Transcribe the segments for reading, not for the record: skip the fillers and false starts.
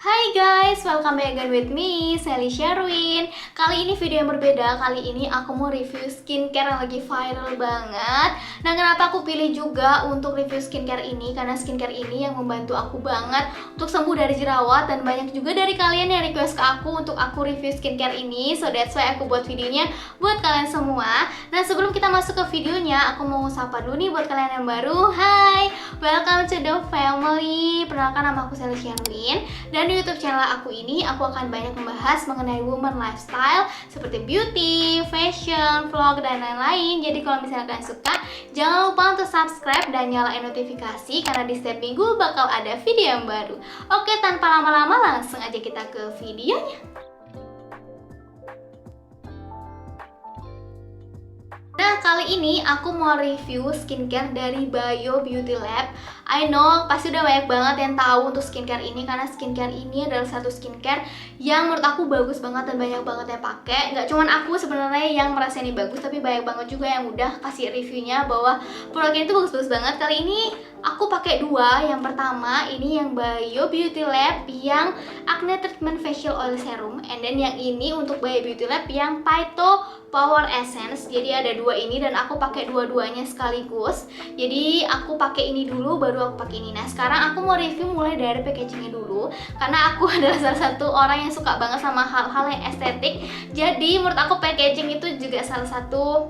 Hai guys, welcome back again with me, Sally Sherwin. Kali ini video yang berbeda, kali ini aku mau review skincare yang lagi viral banget. Nah, kenapa aku pilih juga untuk review skincare ini? Karena skincare ini yang membantu aku banget untuk sembuh dari jerawat. Dan banyak juga dari kalian yang request ke aku untuk aku review skincare ini. So that's why aku buat videonya buat kalian semua. Nah, sebelum kita masuk ke videonya, aku mau sapa dulu nih buat kalian yang baru. Hai, welcome to the family. Perkenalkan, nama aku Sally Sherwin. Dan di YouTube channel aku ini, aku akan banyak membahas mengenai woman lifestyle seperti beauty, fashion, vlog, dan lain-lain. Jadi kalau misalnya kalian suka, jangan lupa untuk subscribe dan nyalain notifikasi karena di setiap minggu bakal ada video yang baru. Oke, tanpa lama-lama langsung aja kita ke videonya. Nah, kali ini aku mau review skincare dari Bio Beauty Lab. I know, pasti udah banyak banget yang tahu untuk skincare ini karena skincare ini adalah satu skincare yang menurut aku bagus banget dan banyak banget yang pakai. Gak cuman aku sebenarnya yang merasa ini bagus, tapi banyak banget juga yang udah kasih reviewnya bahwa produknya itu bagus-bagus banget. Kali ini aku pakai dua. Yang pertama ini yang Bio Beauty Lab yang Acne Treatment Facial Oil Serum, and then yang ini untuk Bio Beauty Lab yang Phyto Power Essence. Jadi ada dua ini dan aku pakai dua-duanya sekaligus. Jadi aku pakai ini dulu baru aku pakai ini. Nah, sekarang aku mau review mulai dari packagingnya dulu karena aku adalah salah satu orang yang suka banget sama hal-hal yang estetik. Jadi menurut aku packaging itu juga salah satu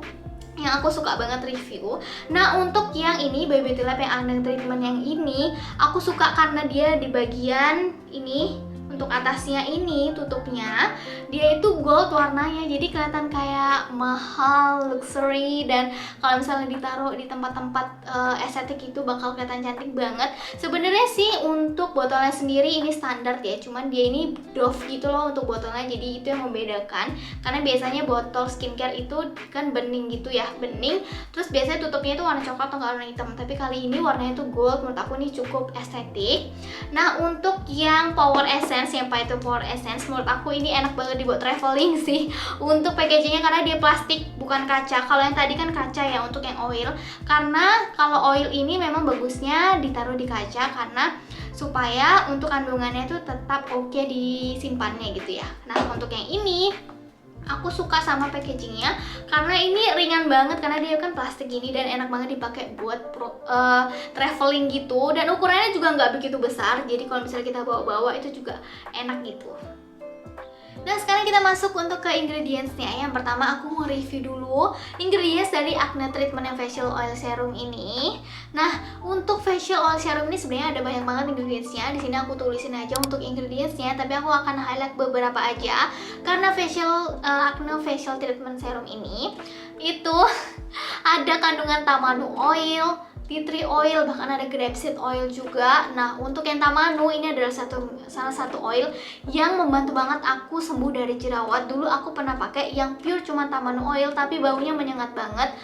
yang aku suka banget review. Nah, untuk yang ini Bio Beauty Lab yang Acne Treatment yang ini, aku suka karena dia di bagian ini, untuk atasnya ini tutupnya dia itu gold warnanya, jadi kelihatan kayak mahal, luxury, dan kalau misalnya ditaruh di tempat-tempat estetik itu bakal kelihatan cantik banget. Sebenarnya sih untuk botolnya sendiri ini standar ya, cuman dia ini doff gitu loh untuk botolnya, jadi itu yang membedakan. Karena biasanya botol skincare itu kan bening gitu ya, bening, terus biasanya tutupnya itu warna coklat atau warna hitam, tapi kali ini warnanya itu gold. Menurut aku ini cukup estetik. Nah, untuk yang Power Essence, yang Phyto Power Essence, menurut aku ini enak banget dibuat traveling sih untuk packagingnya karena dia plastik bukan kaca. Kalau yang tadi kan kaca ya untuk yang oil, karena kalau oil ini memang bagusnya ditaruh di kaca karena supaya untuk kandungannya itu tetap oke disimpannya gitu ya. Nah, untuk yang ini aku suka sama packagingnya karena ini ringan banget karena dia kan plastik gini dan enak banget dipakai buat traveling gitu, dan ukurannya juga nggak begitu besar, jadi kalau misalnya kita bawa-bawa itu juga enak gitu. Nah, sekarang kita masuk untuk ke ingredientsnya. Yang pertama aku mau review dulu ingredients dari Acne Treatment yang Facial Oil Serum ini. Nah, untuk facial oil serum ini sebenarnya ada banyak banget ingredientsnya. Di sini aku tulisin aja untuk ingredientsnya, tapi aku akan highlight beberapa aja karena Acne Facial Treatment Serum ini itu ada kandungan tamanu oil, tea tree oil, bahkan ada grapeseed oil juga. Nah, untuk yang tamanu ini adalah salah satu oil yang membantu banget aku sembuh dari jerawat. Dulu aku pernah pakai yang pure cuma tamanu oil, tapi baunya menyengat banget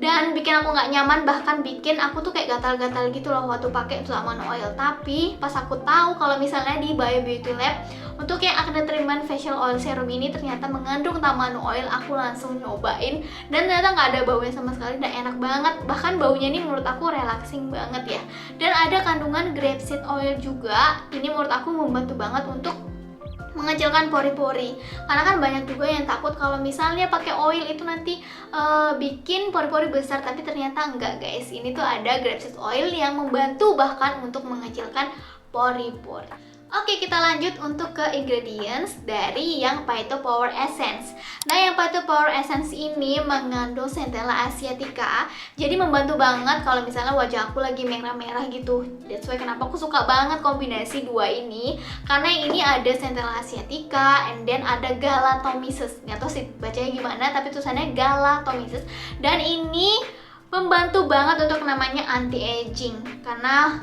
dan bikin aku nggak nyaman, bahkan bikin aku tuh kayak gatal-gatal gitu loh waktu pakai tamanu oil. Tapi pas aku tahu kalau misalnya di Bio Beauty Lab untuk yang Acne Treatment Facial Oil Serum ini ternyata mengandung tamanu oil, aku langsung nyobain dan ternyata nggak ada baunya sama sekali dan enak banget. Bahkan baunya ini menurut aku relaxing banget ya. Dan ada kandungan grapeseed oil juga. Ini menurut aku membantu banget untuk mengecilkan pori-pori, karena kan banyak juga yang takut kalau misalnya pakai oil itu nanti bikin pori-pori besar, tapi ternyata enggak guys. Ini tuh ada grapeseed oil yang membantu bahkan untuk mengecilkan pori-pori. Oke, kita lanjut untuk ke ingredients dari yang Phyto Power Essence. Nah, yang Phyto Power Essence ini mengandung Centella asiatica, jadi membantu banget kalau misalnya wajah aku lagi merah-merah gitu. That's why kenapa aku suka banget kombinasi dua ini, karena ini ada Centella asiatica and then ada Galantomyces. Nggak tahu sih bacanya gimana, tapi tulisannya Galantomyces. Dan ini membantu banget untuk namanya anti-aging, karena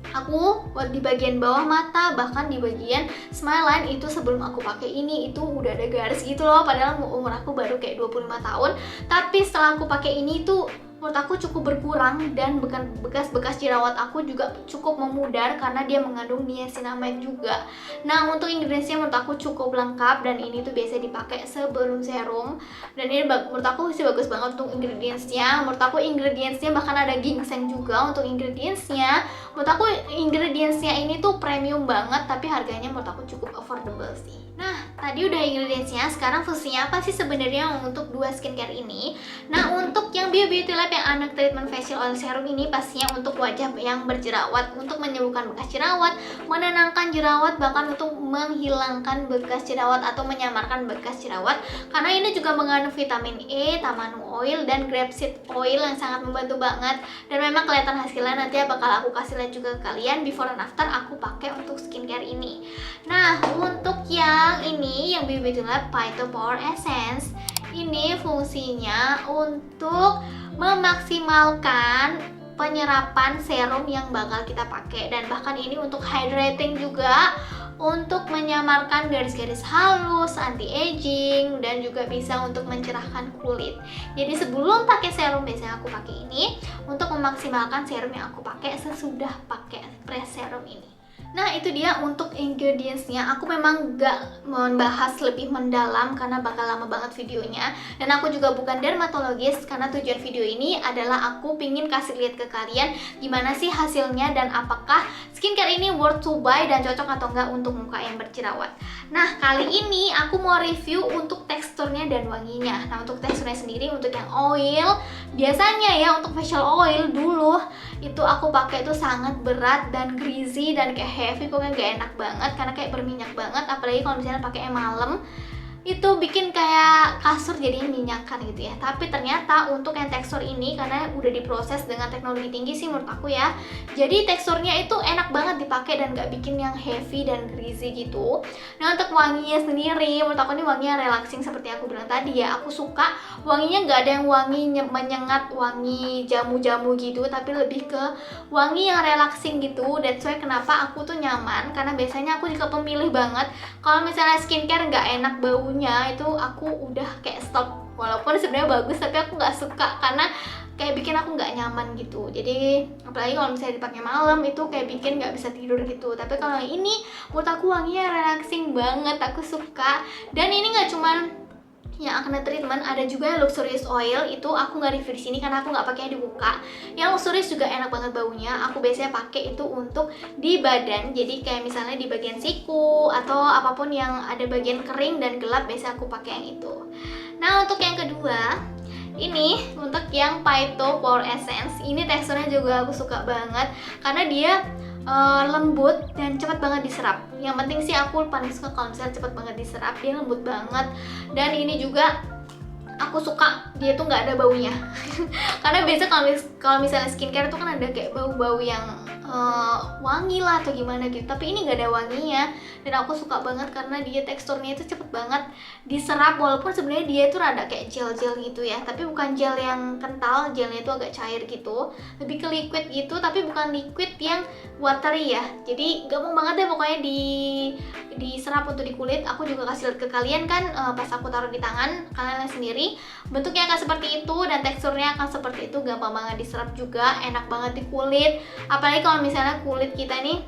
aku di bagian bawah mata, bahkan di bagian smile line itu sebelum aku pakai ini itu udah ada garis gitu loh, padahal umur aku baru kayak 25 tahun. Tapi setelah aku pakai ini tuh menurut aku cukup berkurang, dan bekas-bekas jerawat aku juga cukup memudar karena dia mengandung niacinamide juga. Nah, untuk ingredientsnya menurut aku cukup lengkap, dan ini tuh biasa dipakai sebelum serum, dan ini menurut aku sih bagus banget untuk ingredientsnya. Menurut aku ingredientsnya bahkan ada ginseng juga untuk ingredientsnya. Menurut aku ingredientsnya ini tuh premium banget, tapi harganya menurut aku cukup affordable sih. Nah, tadi udah ingredientsnya, sekarang fungsinya apa sih sebenarnya untuk dua skincare ini? Nah, untuk yang Bio Beauty Lab yang Anak Treatment Facial Oil Serum ini pastinya untuk wajah yang berjerawat, untuk menyembuhkan bekas jerawat, menenangkan jerawat, bahkan untuk menghilangkan bekas jerawat atau menyamarkan bekas jerawat. Karena ini juga mengandung vitamin E, tamanu oil, dan grapeseed oil yang sangat membantu banget. Dan memang kelihatan hasilnya, nanti bakal aku kasih lihat juga ke kalian before and after aku pakai untuk skincare ini. Nah, untuk yang ini, yang Bio Beauty Lab Phyto Power Essence, ini fungsinya untuk memaksimalkan penyerapan serum yang bakal kita pakai, dan bahkan ini untuk hydrating juga, untuk menyamarkan garis-garis halus, anti-aging, dan juga bisa untuk mencerahkan kulit. Jadi sebelum pakai serum biasanya aku pakai ini untuk memaksimalkan serum yang aku pakai sesudah pakai press serum ini. Nah, itu dia untuk ingredientsnya. Aku memang gak membahas lebih mendalam karena bakal lama banget videonya, dan aku juga bukan dermatologis, karena tujuan video ini adalah aku pingin kasih lihat ke kalian gimana sih hasilnya dan apakah skincare ini worth to buy dan cocok atau enggak untuk muka yang berjerawat. Nah, kali ini aku mau review untuk teksturnya dan wanginya. Nah, untuk teksturnya sendiri, untuk yang oil, biasanya ya untuk facial oil dulu itu aku pakai itu sangat berat dan greasy dan kayak heavy, pokoknya gak enak banget karena kayak berminyak bannya, apalagi kalau misalnya pakai malam itu bikin kayak kasur jadinya minyakan gitu ya. Tapi ternyata untuk yang tekstur ini, karena udah diproses dengan teknologi tinggi sih menurut aku ya, jadi teksturnya itu enak banget dipakai dan gak bikin yang heavy dan greasy gitu. Nah, untuk wanginya sendiri, menurut aku ini wanginya relaxing seperti aku bilang tadi ya. Aku suka wanginya gak ada yang wangi menyengat, wangi jamu-jamu gitu, tapi lebih ke wangi yang relaxing gitu. That's why kenapa aku tuh nyaman, karena biasanya aku juga pemilih banget kalau misalnya skincare gak enak baunya, itu aku udah kayak stop. Walaupun sebenarnya bagus, tapi aku nggak suka karena kayak bikin aku nggak nyaman gitu. Jadi apalagi kalau misalnya dipakai malam itu kayak bikin nggak bisa tidur gitu. Tapi kalau yang ini menurut aku wanginya relaxing banget, aku suka. Dan ini nggak cuman yang acne treatment, ada juga luxurious oil. Itu aku nggak review di sini karena aku nggak pakai dibuka. Yang luxurious juga enak banget baunya. Aku biasanya pakai itu untuk di badan, jadi kayak misalnya di bagian siku atau apapun yang ada bagian kering dan gelap, biasanya aku pakai yang itu. Nah, untuk yang kedua ini, untuk yang Phyto Power Essence, ini teksturnya juga aku suka banget karena dia lembut dan cepat banget diserap. Yang penting sih aku paling suka kalau misalnya cepat banget diserap, dia lembut banget. Dan ini juga aku suka dia tuh nggak ada baunya. Karena biasa kalau misalnya skincare tuh kan ada kayak bau-bau yang wangi lah atau gimana gitu, tapi ini nggak ada wanginya. Dan aku suka banget karena dia teksturnya itu cepet banget diserap, walaupun sebenarnya dia itu rada kayak gel-gel gitu ya, tapi bukan gel yang kental, gelnya itu agak cair gitu, lebih ke liquid gitu, tapi bukan liquid yang watery ya. Jadi gampang banget deh pokoknya diserap untuk di kulit. Aku juga kasih lihat ke kalian kan pas aku taruh di tangan, kalian lihat sendiri bentuknya akan seperti itu dan teksturnya akan seperti itu, gampang banget diserap juga, enak banget di kulit. Apalagi kalau misalnya kulit kita nih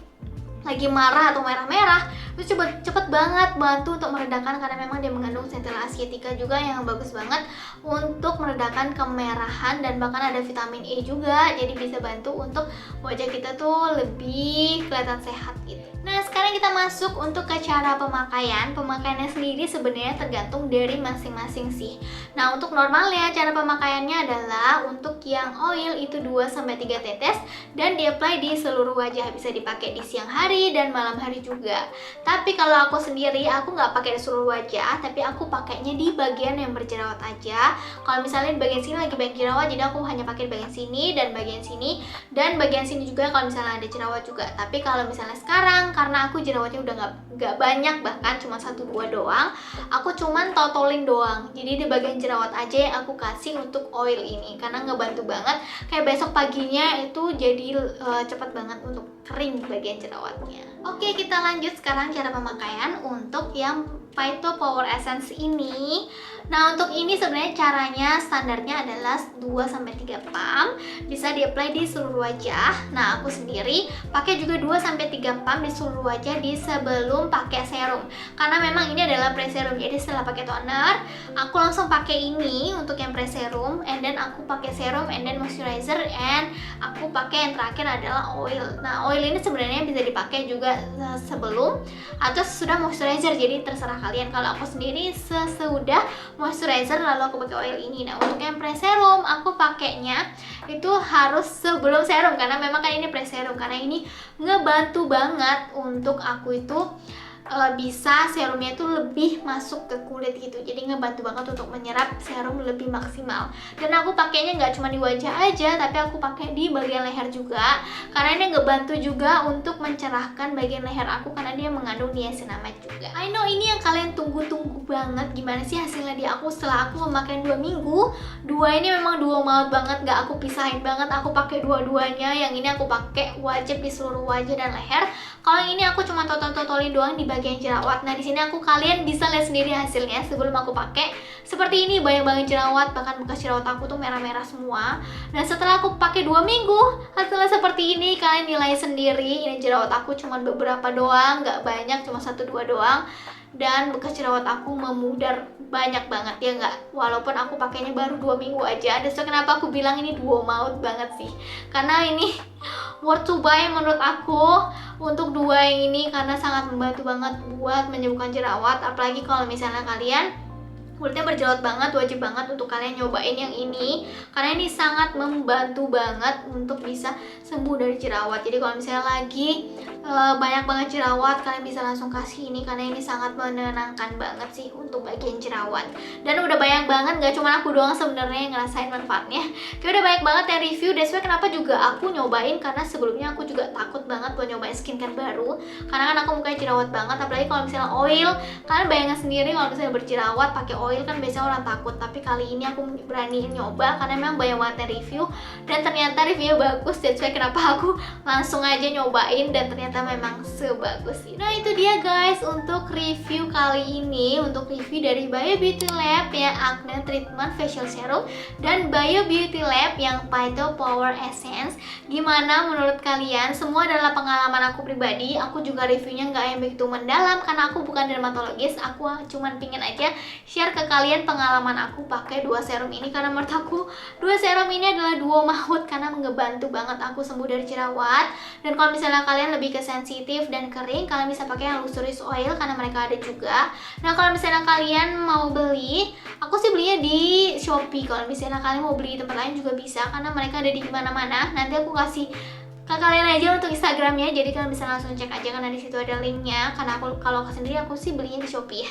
lagi marah atau merah-merah, itu cepet banget bantu untuk meredakan, karena memang dia mengandung centella asiatica juga yang bagus banget untuk meredakan kemerahan, dan bahkan ada vitamin E juga, jadi bisa bantu untuk wajah kita tuh lebih kelihatan sehat gitu. Nah, sekarang kita masuk untuk ke cara pemakaian. Pemakaiannya sendiri sebenarnya tergantung dari masing-masing sih. Nah, untuk normalnya cara pemakaiannya adalah untuk yang oil itu 2-3 tetes dan di-apply di seluruh wajah. Bisa dipakai di siang hari dan malam hari juga. Tapi kalau aku sendiri, aku nggak pakai di seluruh wajah, tapi aku pakainya di bagian yang berjerawat aja. Kalau misalnya di bagian sini lagi banyak jerawat, jadi aku hanya pakai di bagian sini dan bagian sini, dan bagian sini juga kalau misalnya ada jerawat juga. Tapi kalau misalnya sekarang, karena aku jerawatnya udah nggak banyak, bahkan cuma 1-2 doang, aku cuman totalin doang. Jadi di bagian jerawat aja yang aku kasih untuk oil ini, karena ngebantu banget. Kayak besok paginya itu jadi cepat banget untuk kering bagian jerawat. jerawatnya. Oke, kita lanjut sekarang cara pemakaian untuk yang Phyto Power Essence ini. Nah, untuk ini sebenarnya caranya standarnya adalah 2-3 pump, bisa di-apply di seluruh wajah. Nah, aku sendiri pakai juga 2-3 pump di seluruh wajah di sebelum pakai serum. Karena memang ini adalah pre-serum. Jadi setelah pakai toner, aku langsung pakai ini untuk yang pre-serum, and then aku pakai serum, and then moisturizer, and aku pakai yang terakhir adalah oil. Nah, oil ini sebenarnya bisa dipakai juga sebelum atau sesudah moisturizer. Jadi terserah kalian. Kalau aku sendiri sesudah moisturizer lalu aku pakai oil ini. Nah, untuk yang pre-serum aku pakainya itu harus sebelum serum karena memang kan ini pre-serum, karena ini ngebantu banget untuk aku itu bisa serumnya itu lebih masuk ke kulit gitu. Jadi ngebantu banget untuk menyerap serum lebih maksimal. Dan aku pakainya nggak cuma di wajah aja, tapi aku pakai di bagian leher juga, karena ini ngebantu juga untuk mencerahkan bagian leher aku karena dia mengandung niacinamide juga. I know ini yang kalian tunggu-tunggu banget, gimana sih hasilnya di aku setelah aku memakai 2 minggu. Dua ini memang duo maut banget, nggak aku pisahin banget, aku pakai dua-duanya. Yang ini aku pakai wajib di seluruh wajah dan leher. Kalau yang ini aku cuma totol-totolin doang di bagian jerawat. Nah, di sini kalian bisa lihat sendiri hasilnya sebelum aku pakai. Seperti ini, banyak banget jerawat, bahkan bekas jerawat aku tuh merah-merah semua. Dan setelah aku pakai 2 minggu, hasilnya seperti ini. Kalian nilai sendiri, ini jerawat aku cuma beberapa doang, nggak banyak, cuma 1-2 doang. Dan bekas jerawat aku memudar banyak banget, ya nggak? Walaupun aku pakainya baru 2 minggu aja. Dan so kenapa aku bilang ini duo maut banget sih? Karena ini worth to buy menurut aku untuk dua yang ini, karena sangat membantu banget buat menyembuhkan jerawat. Apalagi kalau misalnya kalian kulitnya berjerawat banget, wajib banget untuk kalian nyobain yang ini karena ini sangat membantu banget untuk bisa sembuh dari jerawat. Jadi kalau misalnya lagi banyak banget jerawat, kalian bisa langsung kasih ini karena ini sangat menenangkan banget sih untuk bagian jerawat. Dan udah banyak banget, gak cuma aku doang sebenarnya yang ngerasain manfaatnya. Kayak udah banyak banget yang review. That's why kenapa juga aku nyobain, karena sebelumnya aku juga takut banget buat nyobain skincare baru karena kan aku mukanya jerawat banget. Apalagi kalau misalnya oil, kalian bayangin sendiri kalau misalnya berjerawat pakai oil kan biasanya orang takut. Tapi kali ini aku berani nyoba karena memang banyak banget yang review dan ternyata reviewnya bagus. That's why kenapa aku langsung aja nyobain dan ternyata memang sebagus ini. Nah, itu dia guys untuk review kali ini, untuk review dari Bio Beauty Lab yang Acne Treatment Facial Serum dan Bio Beauty Lab yang Phyto Power Essence. Gimana menurut kalian? Semua adalah pengalaman aku pribadi. Aku juga reviewnya nggak yang begitu mendalam karena aku bukan dermatologis. Aku cuman pingin aja share ke kalian pengalaman aku pakai 2 serum ini, karena menurut aku 2 serum ini adalah duo maut karena ngebantu banget aku sembuh dari jerawat. Dan kalau misalnya kalian lebih ke sensitif dan kering, kalian bisa pakai yang luxurious oil karena mereka ada juga. Nah, kalau misalnya kalian mau beli, aku sih belinya di Shopee. Kalau misalnya kalian mau beli di tempat lain juga bisa karena mereka ada di mana-mana. Nanti aku kasih ke kalian aja untuk Instagramnya, jadi kalian bisa langsung cek aja karena di situ ada linknya. Karena kalau sendiri aku sih belinya di Shopee ya,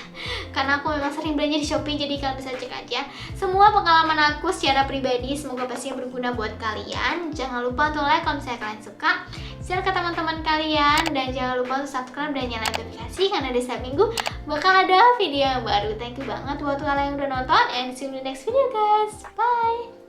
karena aku memang sering belanja di Shopee, jadi kalian bisa cek aja. Semua pengalaman aku secara pribadi, semoga pastinya berguna buat kalian. Jangan lupa untuk like kalau misalnya kalian suka, share ke teman-teman kalian, dan jangan lupa untuk subscribe dan nyalain notifikasi karena di setiap minggu bakal ada video yang baru. Thank you banget buat kalian yang udah nonton, and see you in the next video guys. Bye.